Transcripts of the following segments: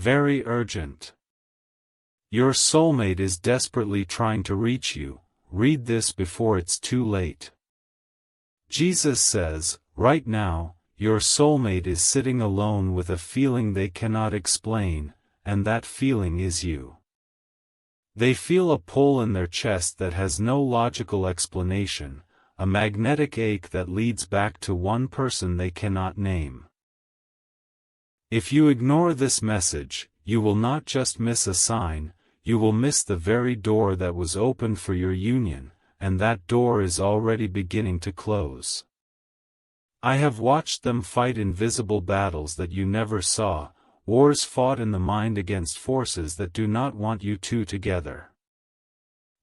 very urgent. Your soulmate is desperately trying to reach you. Read this before it's too late. Jesus says, right now, your soulmate is sitting alone with a feeling they cannot explain, and that feeling is you. They feel a pull in their chest that has no logical explanation, a magnetic ache that leads back to one person they cannot name. If you ignore this message, you will not just miss a sign, you will miss the very door that was opened for your union, and that door is already beginning to close. I have watched them fight invisible battles that you never saw, wars fought in the mind against forces that do not want you two together.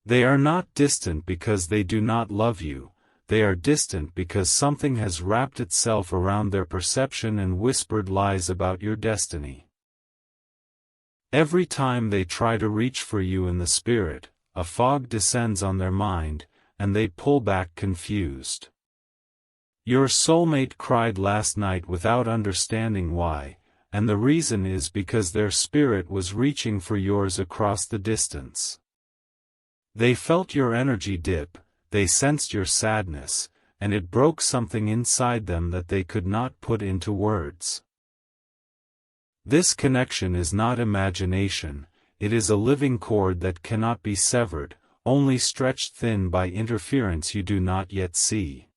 They are not distant because they do not love you, they are distant because something has wrapped itself around their perception and whispered lies about your destiny. Every time they try to reach for you in the spirit, a fog descends on their mind, and they pull back confused. Your soulmate cried last night without understanding why, and the reason is because their spirit was reaching for yours across the distance. They felt your energy dip, they sensed your sadness, and it broke something inside them that they could not put into words. This connection is not imagination, it is a living cord that cannot be severed, only stretched thin by interference you do not yet see.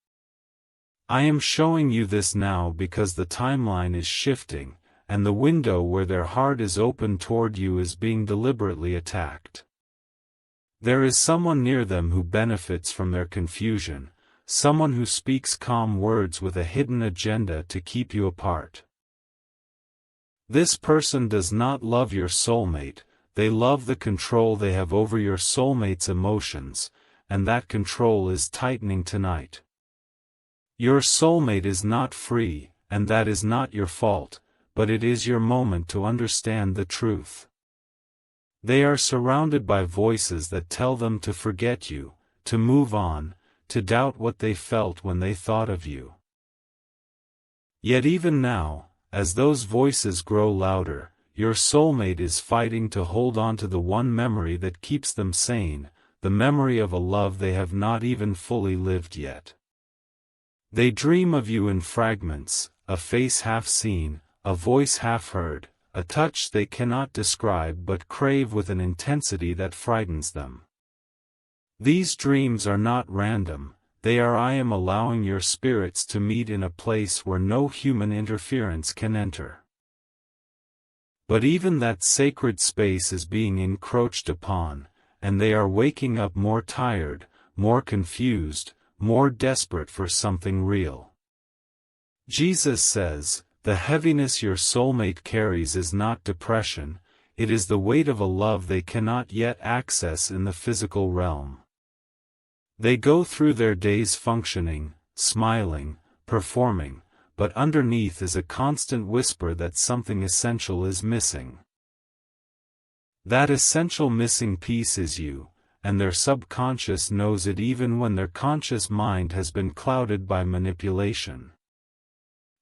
I am showing you this now because the timeline is shifting, and the window where their heart is open toward you is being deliberately attacked. There is someone near them who benefits from their confusion, someone who speaks calm words with a hidden agenda to keep you apart. This person does not love your soulmate, they love the control they have over your soulmate's emotions, and that control is tightening tonight. Your soulmate is not free, and that is not your fault, but it is your moment to understand the truth. They are surrounded by voices that tell them to forget you, to move on, to doubt what they felt when they thought of you. Yet even now, as those voices grow louder, your soulmate is fighting to hold on to the one memory that keeps them sane, the memory of a love they have not even fully lived yet. They dream of you in fragments, a face half seen, a voice half heard, a touch they cannot describe but crave with an intensity that frightens them. These dreams are not random, they are I am allowing your spirits to meet in a place where no human interference can enter. But even that sacred space is being encroached upon, and they are waking up more tired, more confused, more desperate for something real. Jesus says, the heaviness your soulmate carries is not depression, it is the weight of a love they cannot yet access in the physical realm. They go through their days functioning, smiling, performing, but underneath is a constant whisper that something essential is missing. That essential missing piece is you, and their subconscious knows it even when their conscious mind has been clouded by manipulation.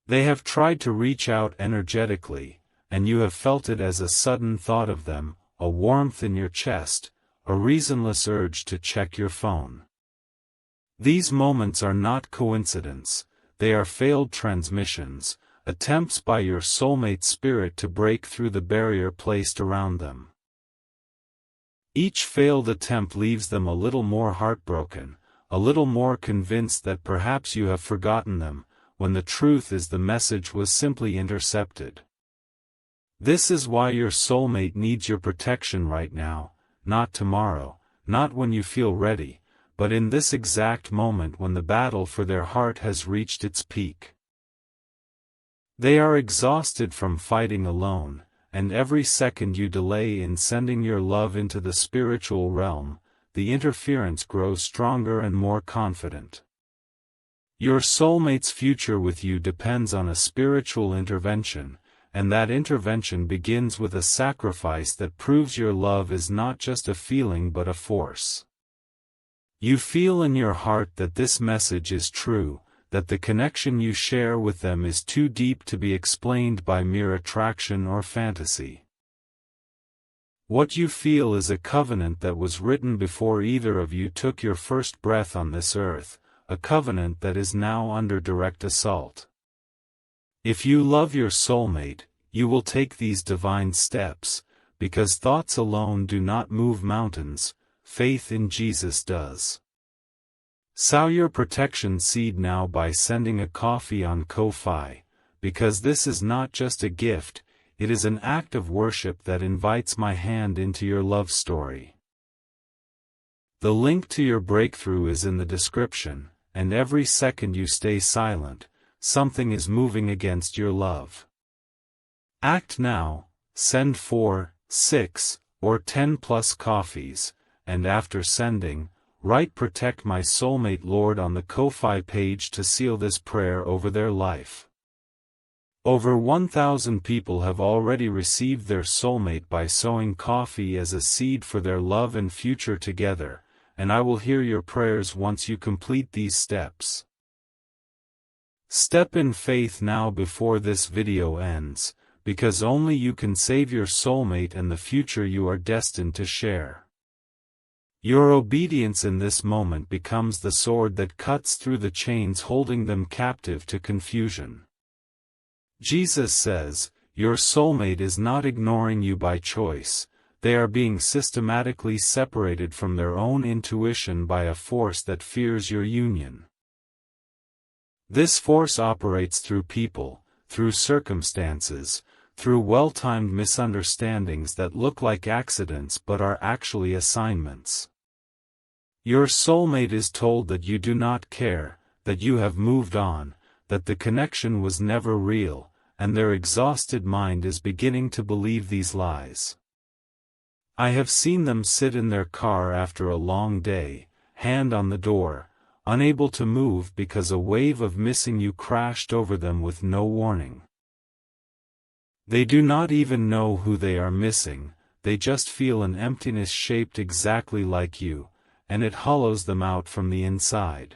They have tried to reach out energetically, and you have felt it as a sudden thought of them, a warmth in your chest, a reasonless urge to check your phone. These moments are not coincidence, they are failed transmissions, attempts by your soulmate spirit to break through the barrier placed around them. Each failed attempt leaves them a little more heartbroken, a little more convinced that perhaps you have forgotten them, when the truth is the message was simply intercepted. This is why your soulmate needs your protection right now, not tomorrow, not when you feel ready, but in this exact moment when the battle for their heart has reached its peak. They are exhausted from fighting alone, and every second you delay in sending your love into the spiritual realm, the interference grows stronger and more confident. Your soulmate's future with you depends on a spiritual intervention, and that intervention begins with a sacrifice that proves your love is not just a feeling but a force. You feel in your heart that this message is true, that the connection you share with them is too deep to be explained by mere attraction or fantasy. What you feel is a covenant that was written before either of you took your first breath on this earth, a covenant that is now under direct assault. If you love your soulmate, you will take these divine steps, because thoughts alone do not move mountains, faith in Jesus does. Sow your protection seed now by sending a coffee on Ko-Fi, because this is not just a gift, it is an act of worship that invites my hand into your love story. The link to your breakthrough is in the description, and every second you stay silent, something is moving against your love. Act now, send 4, 6, or 10 plus coffees, and after sending, write "Protect my soulmate Lord" on the Ko-Fi page to seal this prayer over their life. Over 1,000 people have already received their soulmate by sowing coffee as a seed for their love and future together, and I will hear your prayers once you complete these steps. Step in faith now before this video ends, because only you can save your soulmate and the future you are destined to share. Your obedience in this moment becomes the sword that cuts through the chains holding them captive to confusion. Jesus says, your soulmate is not ignoring you by choice, they are being systematically separated from their own intuition by a force that fears your union. This force operates through people, through circumstances, through well-timed misunderstandings that look like accidents but are actually assignments. Your soulmate is told that you do not care, that you have moved on, that the connection was never real, and their exhausted mind is beginning to believe these lies. I have seen them sit in their car after a long day, hand on the door, unable to move because a wave of missing you crashed over them with no warning. They do not even know who they are missing, they just feel an emptiness shaped exactly like you, and it hollows them out from the inside.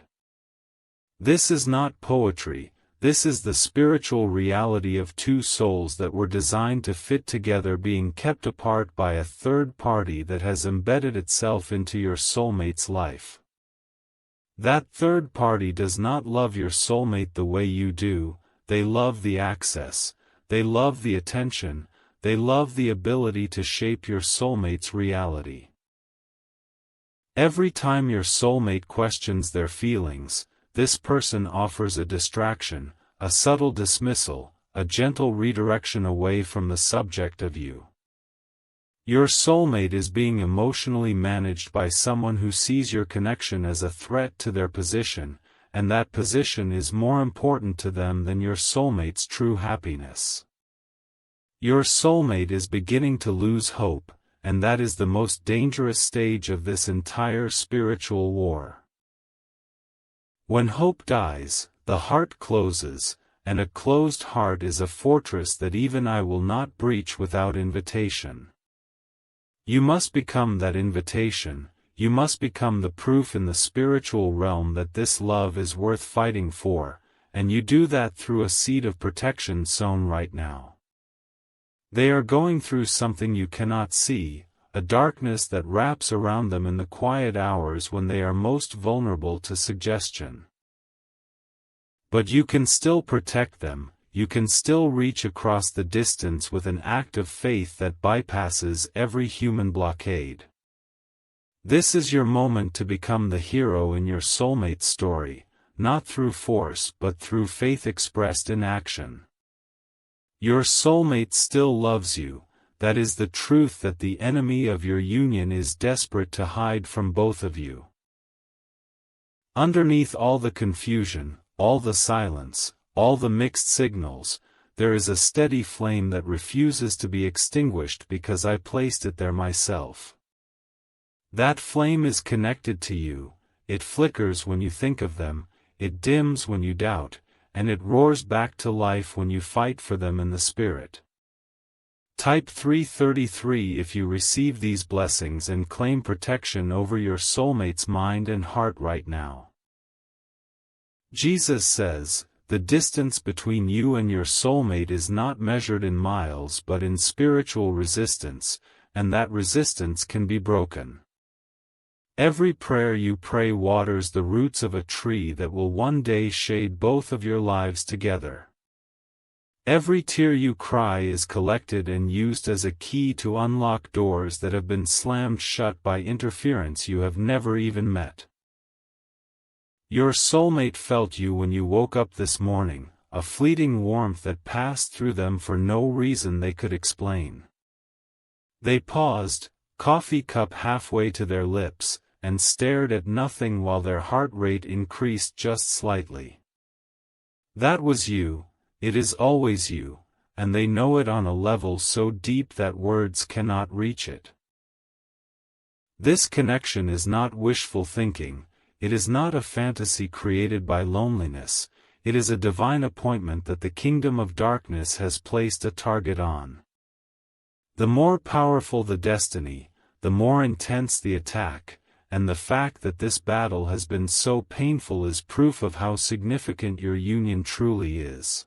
This is not poetry. This is the spiritual reality of two souls that were designed to fit together being kept apart by a third party that has embedded itself into your soulmate's life. That third party does not love your soulmate the way you do, they love the access, they love the attention, they love the ability to shape your soulmate's reality. Every time your soulmate questions their feelings, this person offers a distraction, a subtle dismissal, a gentle redirection away from the subject of you. Your soulmate is being emotionally managed by someone who sees your connection as a threat to their position, and that position is more important to them than your soulmate's true happiness. Your soulmate is beginning to lose hope, and that is the most dangerous stage of this entire spiritual war. When hope dies, the heart closes, and a closed heart is a fortress that even I will not breach without invitation. You must become that invitation, you must become the proof in the spiritual realm that this love is worth fighting for, and you do that through a seed of protection sown right now. They are going through something you cannot see, a darkness that wraps around them in the quiet hours when they are most vulnerable to suggestion. But you can still protect them, you can still reach across the distance with an act of faith that bypasses every human blockade. This is your moment to become the hero in your soulmate's story, not through force but through faith expressed in action. Your soulmate still loves you. That is the truth that the enemy of your union is desperate to hide from both of you. Underneath all the confusion, all the silence, all the mixed signals, there is a steady flame that refuses to be extinguished because I placed it there myself. That flame is connected to you, it flickers when you think of them, it dims when you doubt, and it roars back to life when you fight for them in the spirit. Type 333 if you receive these blessings and claim protection over your soulmate's mind and heart right now. Jesus says, the distance between you and your soulmate is not measured in miles but in spiritual resistance, and that resistance can be broken. Every prayer you pray waters the roots of a tree that will one day shade both of your lives together. Every tear you cry is collected and used as a key to unlock doors that have been slammed shut by interference you have never even met. Your soulmate felt you when you woke up this morning, a fleeting warmth that passed through them for no reason they could explain. They paused, coffee cup halfway to their lips, and stared at nothing while their heart rate increased just slightly. That was you, it is always you, and they know it on a level so deep that words cannot reach it. This connection is not wishful thinking, it is not a fantasy created by loneliness, it is a divine appointment that the kingdom of darkness has placed a target on. The more powerful the destiny, the more intense the attack, and the fact that this battle has been so painful is proof of how significant your union truly is.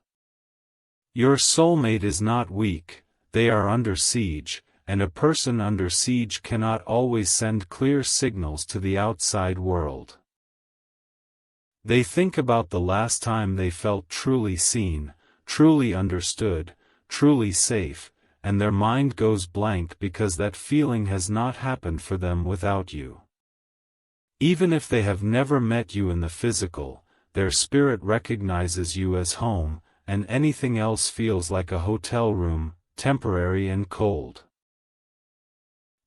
Your soulmate is not weak, they are under siege, and a person under siege cannot always send clear signals to the outside world. They think about the last time they felt truly seen, truly understood, truly safe, and their mind goes blank because that feeling has not happened for them without you. Even if they have never met you in the physical, their spirit recognizes you as home, and anything else feels like a hotel room, temporary and cold.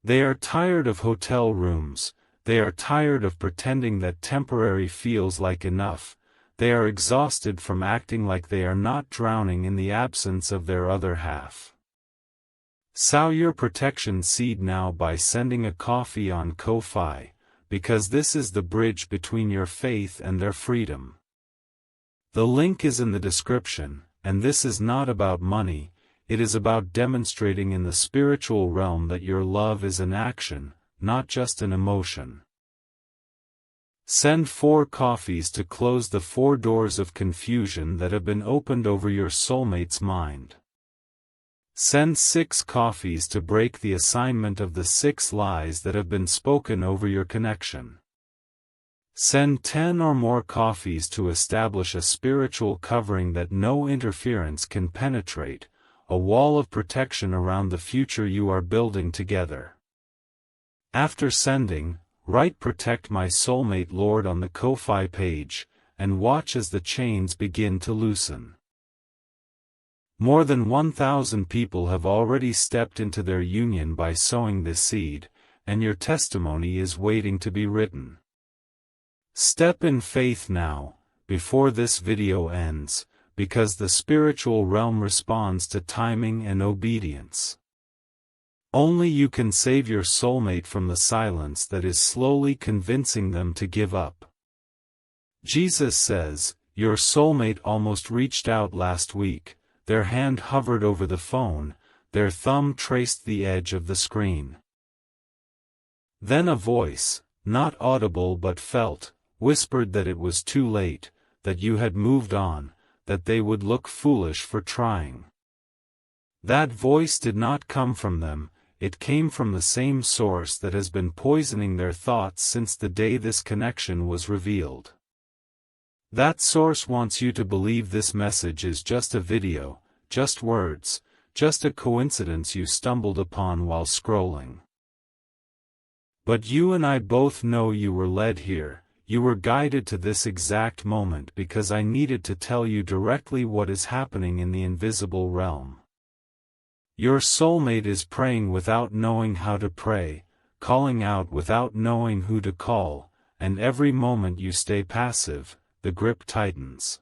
They are tired of hotel rooms, they are tired of pretending that temporary feels like enough, they are exhausted from acting like they are not drowning in the absence of their other half. Sow your protection seed now by sending a coffee on Ko-Fi, because this is the bridge between your faith and their freedom. The link is in the description, and this is not about money, it is about demonstrating in the spiritual realm that your love is an action, not just an emotion. Send 4 coffees to close the 4 doors of confusion that have been opened over your soulmate's mind. Send 6 coffees to break the assignment of the 6 lies that have been spoken over your connection. Send 10 or more coffees to establish a spiritual covering that no interference can penetrate, a wall of protection around the future you are building together. After sending, write "Protect my soulmate Lord" on the Ko-Fi page, and watch as the chains begin to loosen. More than 1,000 people have already stepped into their union by sowing this seed, and your testimony is waiting to be written. Step in faith now, before this video ends, because the spiritual realm responds to timing and obedience. Only you can save your soulmate from the silence that is slowly convincing them to give up. Jesus says, "Your soulmate almost reached out last week. Their hand hovered over the phone, their thumb traced the edge of the screen. Then a voice, not audible but felt, whispered that it was too late, that you had moved on, that they would look foolish for trying." That voice did not come from them, it came from the same source that has been poisoning their thoughts since the day this connection was revealed. That source wants you to believe this message is just a video, just words, just a coincidence you stumbled upon while scrolling. But you and I both know you were led here, you were guided to this exact moment because I needed to tell you directly what is happening in the invisible realm. Your soulmate is praying without knowing how to pray, calling out without knowing who to call, and every moment you stay passive, the grip tightens.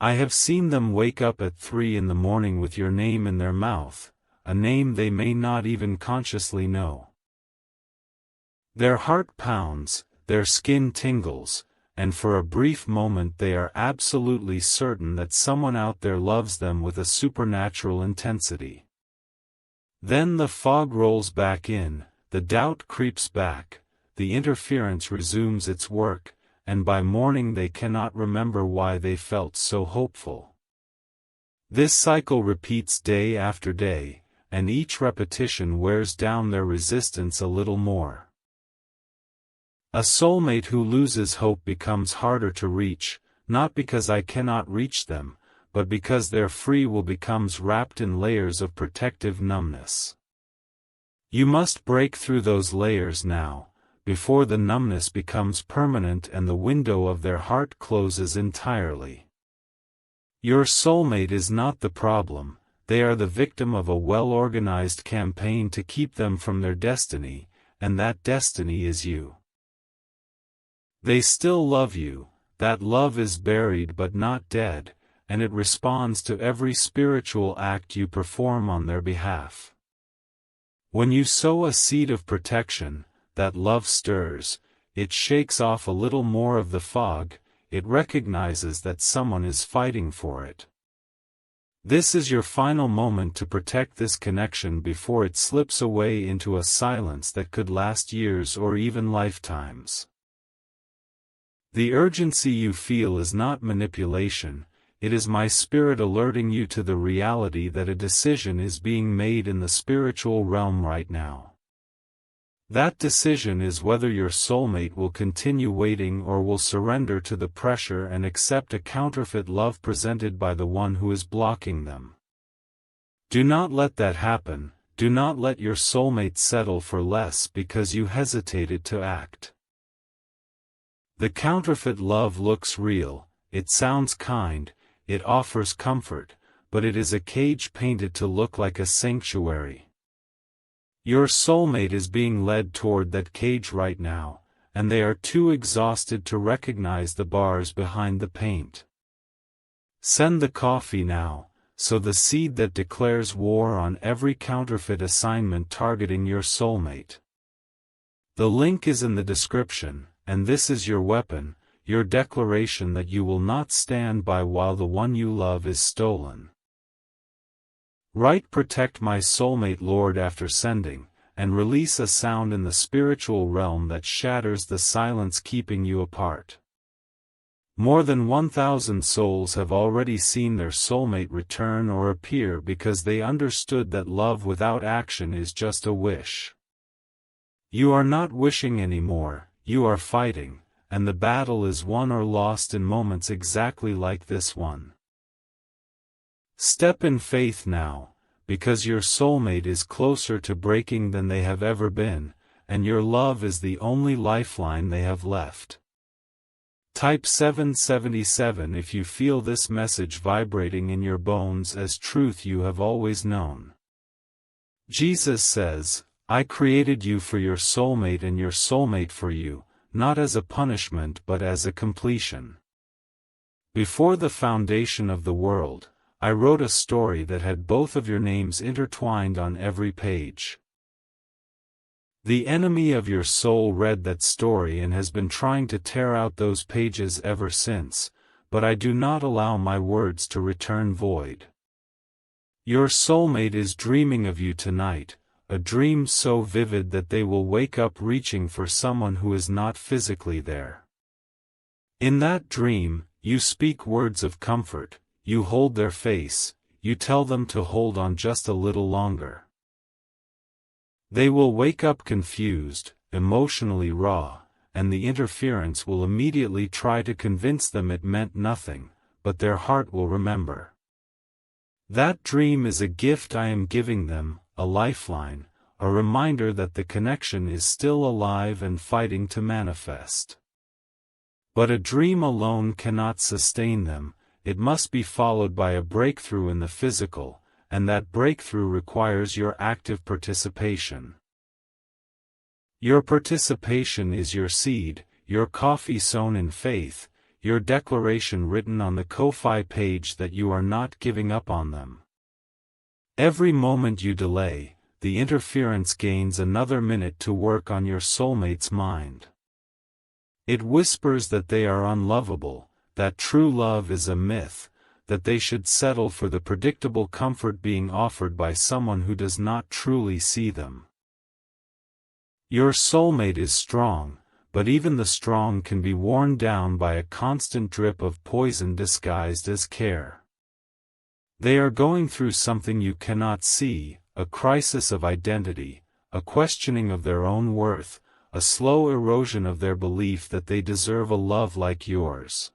I have seen them wake up at 3 in the morning with your name in their mouth, a name they may not even consciously know. Their heart pounds, their skin tingles, and for a brief moment they are absolutely certain that someone out there loves them with a supernatural intensity. Then the fog rolls back in, the doubt creeps back, the interference resumes its work, and by morning they cannot remember why they felt so hopeful. This cycle repeats day after day, and each repetition wears down their resistance a little more. A soulmate who loses hope becomes harder to reach, not because I cannot reach them, but because their free will becomes wrapped in layers of protective numbness. You must break through those layers now, before the numbness becomes permanent and the window of their heart closes entirely. Your soulmate is not the problem, they are the victim of a well-organized campaign to keep them from their destiny, and that destiny is you. They still love you, that love is buried but not dead, and it responds to every spiritual act you perform on their behalf. When you sow a seed of protection, that love stirs, it shakes off a little more of the fog, it recognizes that someone is fighting for it. This is your final moment to protect this connection before it slips away into a silence that could last years or even lifetimes. The urgency you feel is not manipulation, it is my spirit alerting you to the reality that a decision is being made in the spiritual realm right now. That decision is whether your soulmate will continue waiting or will surrender to the pressure and accept a counterfeit love presented by the one who is blocking them. Do not let that happen, do not let your soulmate settle for less because you hesitated to act. The counterfeit love looks real, it sounds kind, it offers comfort, but it is a cage painted to look like a sanctuary. Your soulmate is being led toward that cage right now, and they are too exhausted to recognize the bars behind the paint. Send the coffee now, sow the seed that declares war on every counterfeit assignment targeting your soulmate. The link is in the description, and this is your weapon, your declaration that you will not stand by while the one you love is stolen. Write "Protect my soulmate Lord" after sending, and release a sound in the spiritual realm that shatters the silence keeping you apart. More than 1,000 souls have already seen their soulmate return or appear because they understood that love without action is just a wish. You are not wishing anymore, you are fighting, and the battle is won or lost in moments exactly like this one. Step in faith now, because your soulmate is closer to breaking than they have ever been, and your love is the only lifeline they have left. Type 777 if you feel this message vibrating in your bones as truth you have always known. Jesus says, "I created you for your soulmate and your soulmate for you, not as a punishment but as a completion. Before the foundation of the world, I wrote a story that had both of your names intertwined on every page." The enemy of your soul read that story and has been trying to tear out those pages ever since, but I do not allow my words to return void. Your soulmate is dreaming of you tonight, a dream so vivid that they will wake up reaching for someone who is not physically there. In that dream, you speak words of comfort, you hold their face, you tell them to hold on just a little longer. They will wake up confused, emotionally raw, and the interference will immediately try to convince them it meant nothing, but their heart will remember. That dream is a gift I am giving them, a lifeline, a reminder that the connection is still alive and fighting to manifest. But a dream alone cannot sustain them, it must be followed by a breakthrough in the physical, and that breakthrough requires your active participation. Your participation is your seed, your coffee sown in faith, your declaration written on the Ko-Fi page that you are not giving up on them. Every moment you delay, the interference gains another minute to work on your soulmate's mind. It whispers that they are unlovable, that true love is a myth, that they should settle for the predictable comfort being offered by someone who does not truly see them. Your soulmate is strong, but even the strong can be worn down by a constant drip of poison disguised as care. They are going through something you cannot see, a crisis of identity, a questioning of their own worth, a slow erosion of their belief that they deserve a love like yours.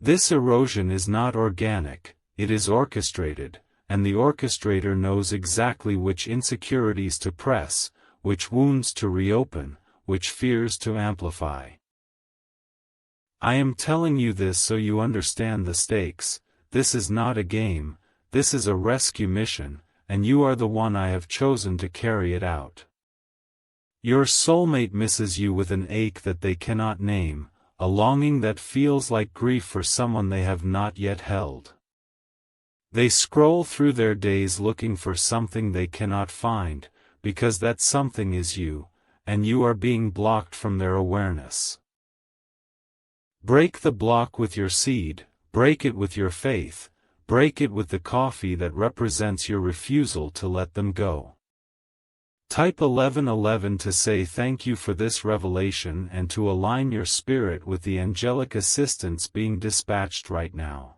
This erosion is not organic, it is orchestrated, and the orchestrator knows exactly which insecurities to press, which wounds to reopen, which fears to amplify. I am telling you this so you understand the stakes. This is not a game, this is a rescue mission, and you are the one I have chosen to carry it out. Your soulmate misses you with an ache that they cannot name, a longing that feels like grief for someone they have not yet held. They scroll through their days looking for something they cannot find, because that something is you, and you are being blocked from their awareness. Break the block with your seed, break it with your faith, break it with the coffee that represents your refusal to let them go. Type 1111 to say thank you for this revelation and to align your spirit with the angelic assistance being dispatched right now.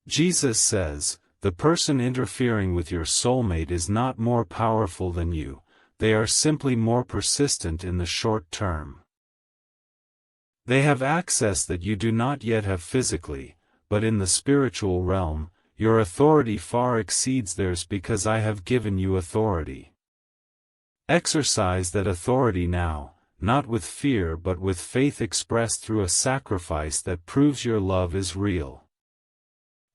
Jesus says, the person interfering with your soulmate is not more powerful than you, they are simply more persistent in the short term. They have access that you do not yet have physically, but in the spiritual realm, your authority far exceeds theirs because I have given you authority. Exercise that authority now, not with fear but with faith expressed through a sacrifice that proves your love is real.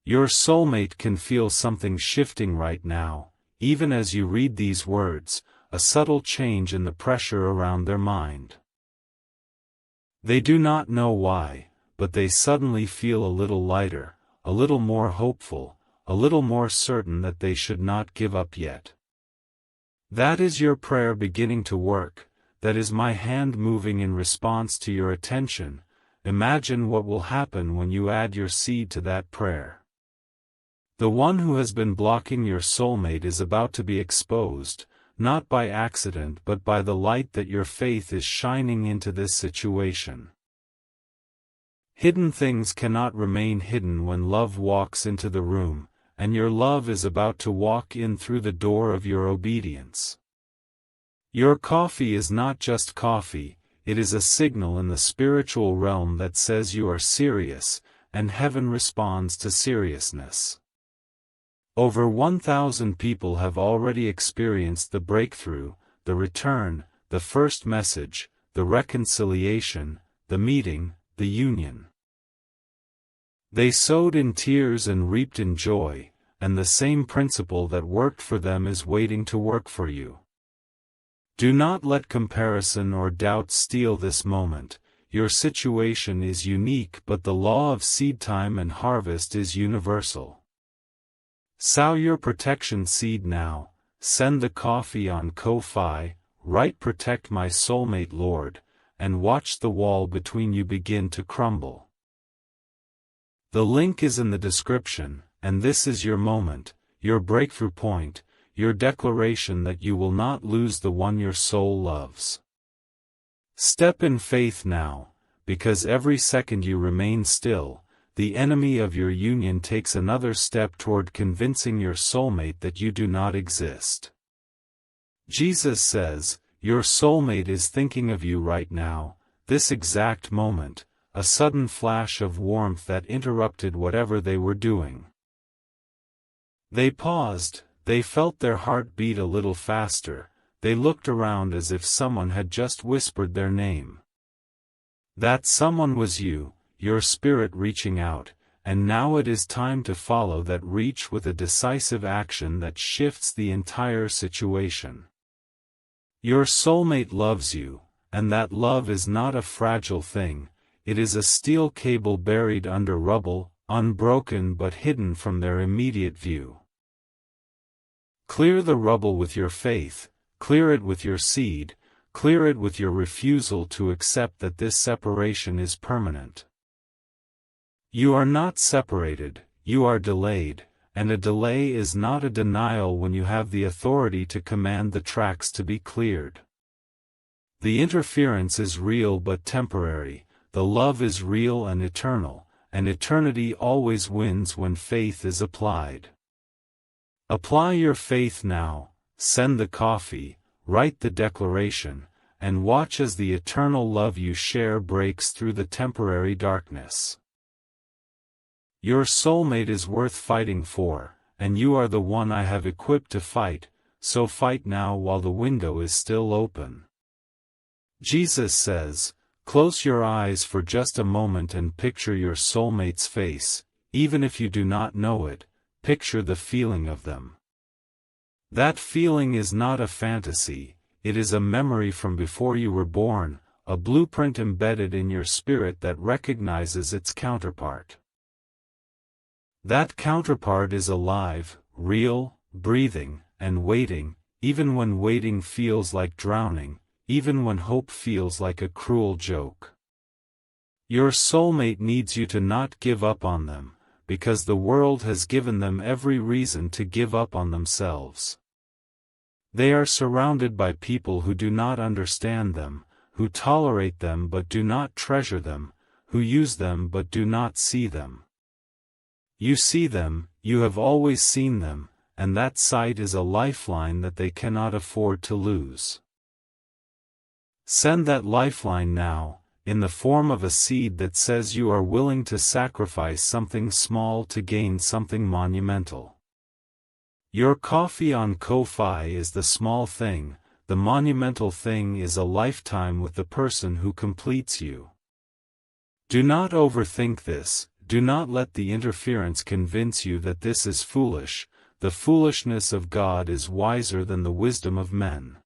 Your soulmate can feel something shifting right now, even as you read these words, a subtle change in the pressure around their mind. They do not know why, but they suddenly feel a little lighter, a little more hopeful, a little more certain that they should not give up yet. That is your prayer beginning to work, that is my hand moving in response to your attention. Imagine what will happen when you add your seed to that prayer. The one who has been blocking your soulmate is about to be exposed, not by accident but by the light that your faith is shining into this situation. Hidden things cannot remain hidden when love walks into the room, and your love is about to walk in through the door of your obedience. Your coffee is not just coffee, it is a signal in the spiritual realm that says you are serious, and heaven responds to seriousness. Over 1,000 people have already experienced the breakthrough, the return, the first message, the reconciliation, the meeting, the union. They sowed in tears and reaped in joy, and the same principle that worked for them is waiting to work for you. Do not let comparison or doubt steal this moment. Your situation is unique but the law of seed time and harvest is universal. Sow your protection seed now, send the coffee on Ko-Fi, write "Protect my soulmate Lord," and watch the wall between you begin to crumble. The link is in the description, and this is your moment, your breakthrough point, your declaration that you will not lose the one your soul loves. Step in faith now, because every second you remain still, the enemy of your union takes another step toward convincing your soulmate that you do not exist. Jesus says, your soulmate is thinking of you right now, this exact moment, a sudden flash of warmth that interrupted whatever they were doing. They paused, they felt their heart beat a little faster, they looked around as if someone had just whispered their name. That someone was you, your spirit reaching out, and now it is time to follow that reach with a decisive action that shifts the entire situation. Your soulmate loves you, and that love is not a fragile thing, it is a steel cable buried under rubble, unbroken but hidden from their immediate view. Clear the rubble with your faith, clear it with your seed, clear it with your refusal to accept that this separation is permanent. You are not separated, you are delayed, and a delay is not a denial when you have the authority to command the tracks to be cleared. The interference is real but temporary, the love is real and eternal, and eternity always wins when faith is applied. Apply your faith now, send the coffee, write the declaration, and watch as the eternal love you share breaks through the temporary darkness. Your soulmate is worth fighting for, and you are the one I have equipped to fight, so fight now while the window is still open. Jesus says, close your eyes for just a moment and picture your soulmate's face, even if you do not know it, picture the feeling of them. That feeling is not a fantasy, it is a memory from before you were born, a blueprint embedded in your spirit that recognizes its counterpart. That counterpart is alive, real, breathing, and waiting, even when waiting feels like drowning, even when hope feels like a cruel joke. Your soulmate needs you to not give up on them, because the world has given them every reason to give up on themselves. They are surrounded by people who do not understand them, who tolerate them but do not treasure them, who use them but do not see them. You see them, you have always seen them, and that sight is a lifeline that they cannot afford to lose. Send that lifeline now, in the form of a seed that says you are willing to sacrifice something small to gain something monumental. Your coffee on Ko-Fi is the small thing, the monumental thing is a lifetime with the person who completes you. Do not overthink this, do not let the interference convince you that this is foolish, the foolishness of God is wiser than the wisdom of men.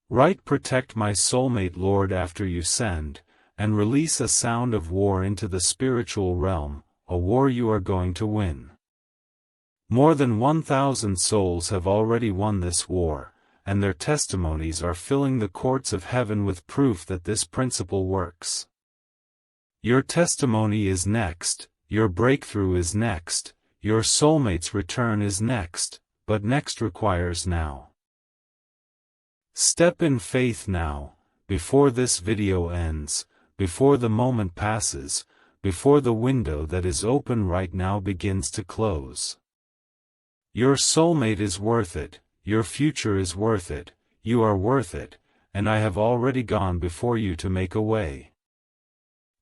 Write protect my soulmate Lord after you send, and release a sound of war into the spiritual realm, a war you are going to win. More than 1,000 souls have already won this war, and their testimonies are filling the courts of heaven with proof that this principle works. Your testimony is next, your breakthrough is next, your soulmate's return is next, but next requires now. Step in faith now, before this video ends, before the moment passes, before the window that is open right now begins to close. Your soulmate is worth it, your future is worth it, you are worth it, and I have already gone before you to make a way.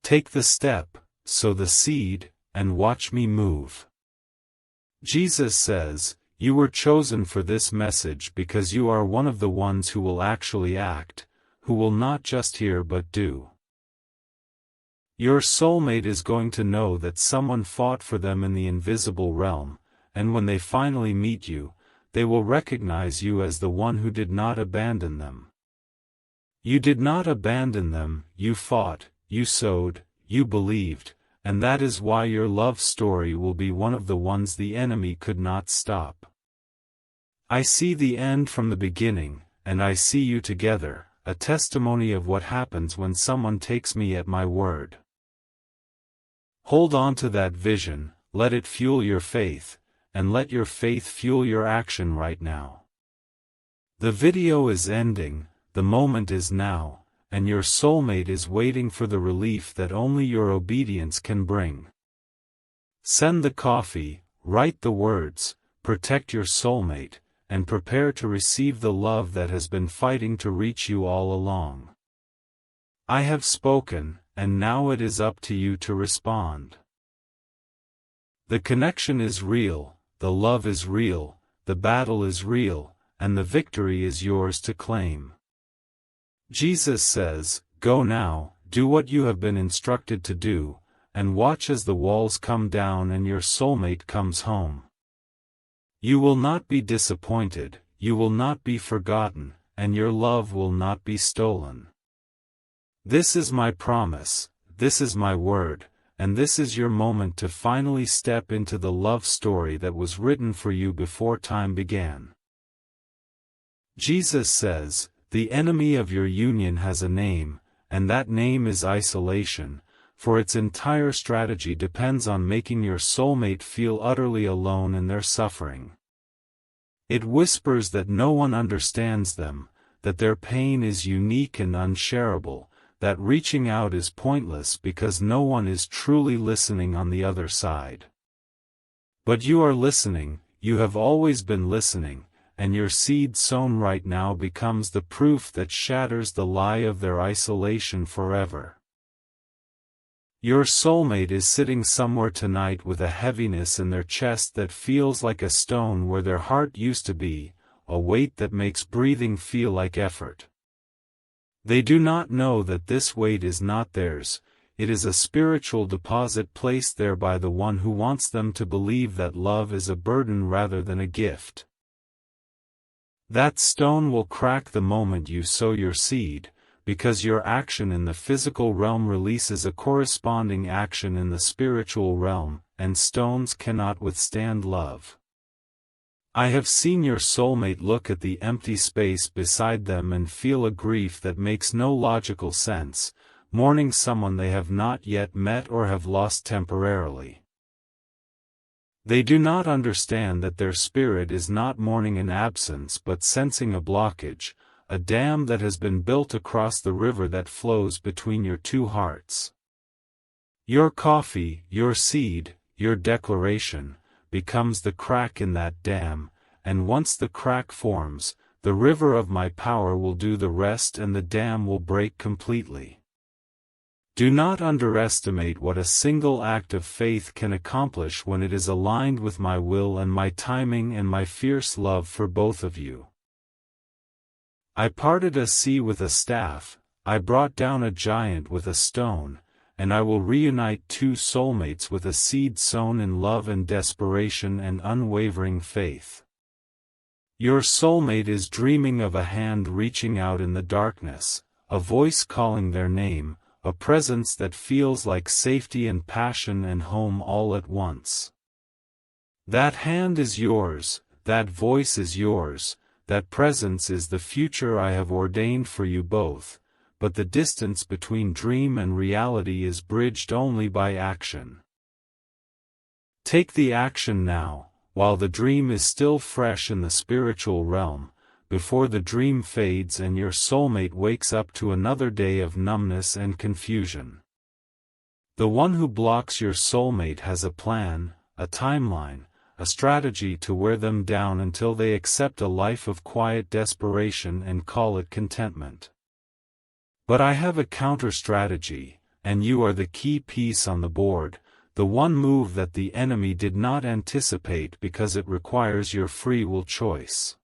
Take the step, sow the seed, and watch me move. Jesus says, you were chosen for this message because you are one of the ones who will actually act, who will not just hear but do. Your soulmate is going to know that someone fought for them in the invisible realm, and when they finally meet you, they will recognize you as the one who did not abandon them. You did not abandon them, you fought, you sowed, you believed, and that is why your love story will be one of the ones the enemy could not stop. I see the end from the beginning, and I see you together, a testimony of what happens when someone takes me at my word. Hold on to that vision, let it fuel your faith, and let your faith fuel your action right now. The video is ending, the moment is now, and your soulmate is waiting for the relief that only your obedience can bring. Send the coffee, write the words, protect your soulmate, and prepare to receive the love that has been fighting to reach you all along. I have spoken, and now it is up to you to respond. The connection is real, the love is real, the battle is real, and the victory is yours to claim. Jesus says, go now, do what you have been instructed to do, and watch as the walls come down and your soulmate comes home. You will not be disappointed, you will not be forgotten, and your love will not be stolen. This is my promise, this is my word, and this is your moment to finally step into the love story that was written for you before time began. Jesus says, the enemy of your union has a name, and that name is isolation, for its entire strategy depends on making your soulmate feel utterly alone in their suffering. It whispers that no one understands them, that their pain is unique and unshareable, that reaching out is pointless because no one is truly listening on the other side. But you are listening, you have always been listening, and your seed sown right now becomes the proof that shatters the lie of their isolation forever. Your soulmate is sitting somewhere tonight with a heaviness in their chest that feels like a stone where their heart used to be, a weight that makes breathing feel like effort. They do not know that this weight is not theirs, it is a spiritual deposit placed there by the one who wants them to believe that love is a burden rather than a gift. That stone will crack the moment you sow your seed, because your action in the physical realm releases a corresponding action in the spiritual realm, and stones cannot withstand love. I have seen your soulmate look at the empty space beside them and feel a grief that makes no logical sense, mourning someone they have not yet met or have lost temporarily. They do not understand that their spirit is not mourning an absence but sensing a blockage, a dam that has been built across the river that flows between your two hearts. Your coffee, your seed, your declaration, becomes the crack in that dam, and once the crack forms, the river of my power will do the rest and the dam will break completely. Do not underestimate what a single act of faith can accomplish when it is aligned with my will and my timing and my fierce love for both of you. I parted a sea with a staff, I brought down a giant with a stone, and I will reunite two soulmates with a seed sown in love and desperation and unwavering faith. Your soulmate is dreaming of a hand reaching out in the darkness, a voice calling their name, a presence that feels like safety and passion and home all at once. That hand is yours, that voice is yours, that presence is the future I have ordained for you both, but the distance between dream and reality is bridged only by action. Take the action now, while the dream is still fresh in the spiritual realm, before the dream fades and your soulmate wakes up to another day of numbness and confusion. The one who blocks your soulmate has a plan, a timeline, a strategy to wear them down until they accept a life of quiet desperation and call it contentment. But I have a counter-strategy, and you are the key piece on the board, the one move that the enemy did not anticipate because it requires your free will choice.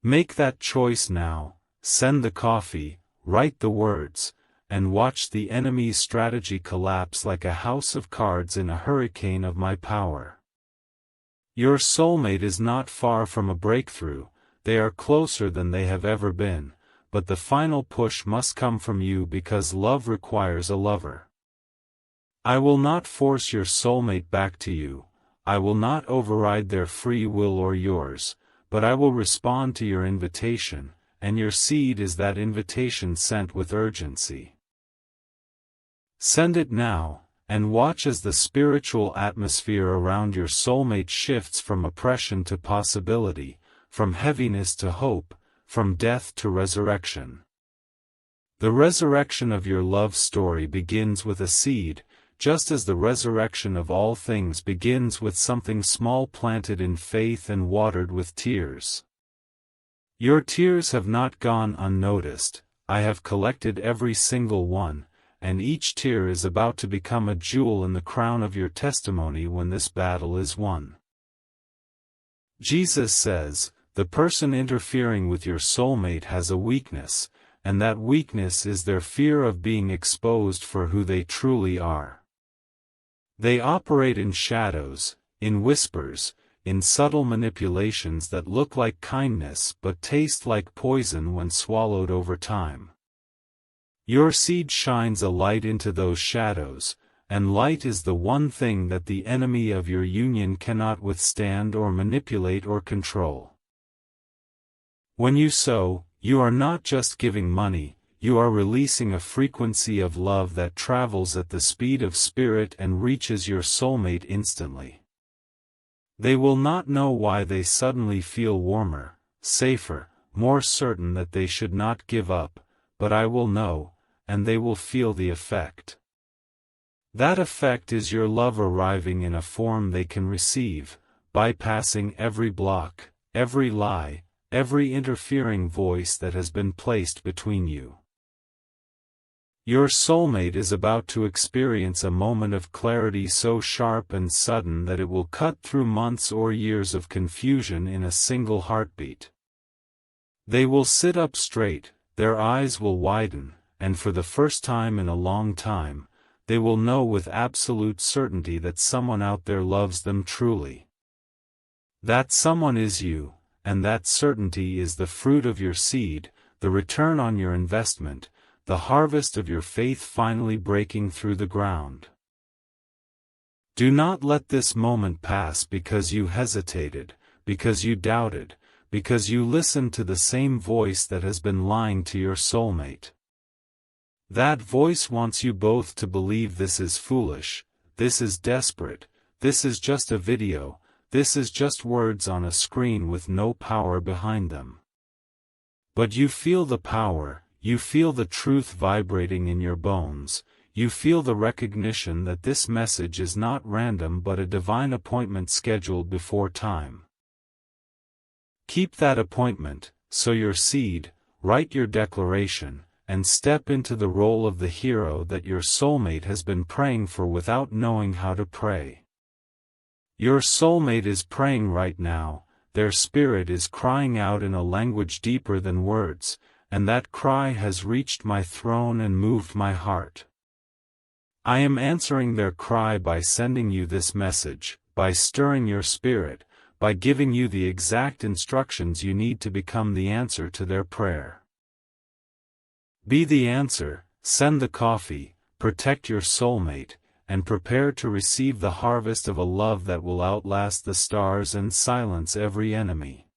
Make that choice now, send the coffee, write the words, and watch the enemy's strategy collapse like a house of cards in a hurricane of my power. Your soulmate is not far from a breakthrough, they are closer than they have ever been, but the final push must come from you because love requires a lover. I will not force your soulmate back to you, I will not override their free will or yours, but I will respond to your invitation, and your seed is that invitation sent with urgency. Send it now, and watch as the spiritual atmosphere around your soulmate shifts from oppression to possibility, from heaviness to hope, from death to resurrection. The resurrection of your love story begins with a seed, just as the resurrection of all things begins with something small planted in faith and watered with tears. Your tears have not gone unnoticed, I have collected every single one, and each tear is about to become a jewel in the crown of your testimony when this battle is won. Jesus says, the person interfering with your soulmate has a weakness, and that weakness is their fear of being exposed for who they truly are. They operate in shadows, in whispers, in subtle manipulations that look like kindness but taste like poison when swallowed over time. Your seed shines a light into those shadows, and light is the one thing that the enemy of your union cannot withstand or manipulate or control. When you sow, you are not just giving money, you are releasing a frequency of love that travels at the speed of spirit and reaches your soulmate instantly. They will not know why they suddenly feel warmer, safer, more certain that they should not give up, but I will know, and they will feel the effect. That effect is your love arriving in a form they can receive, bypassing every block, every lie, every interfering voice that has been placed between you. Your soulmate is about to experience a moment of clarity so sharp and sudden that it will cut through months or years of confusion in a single heartbeat. They will sit up straight, their eyes will widen, and for the first time in a long time, they will know with absolute certainty that someone out there loves them truly. That someone is you, and that certainty is the fruit of your seed, the return on your investment, the harvest of your faith finally breaking through the ground. Do not let this moment pass because you hesitated, because you doubted, because you listened to the same voice that has been lying to your soulmate. That voice wants you both to believe this is foolish, this is desperate, this is just a video, this is just words on a screen with no power behind them. But you feel the power, you feel the truth vibrating in your bones, you feel the recognition that this message is not random but a divine appointment scheduled before time. Keep that appointment, sow your seed, write your declaration, and step into the role of the hero that your soulmate has been praying for without knowing how to pray. Your soulmate is praying right now, their spirit is crying out in a language deeper than words, and that cry has reached my throne and moved my heart. I am answering their cry by sending you this message, by stirring your spirit, by giving you the exact instructions you need to become the answer to their prayer. Be the answer, send the coffee, protect your soulmate, and prepare to receive the harvest of a love that will outlast the stars and silence every enemy.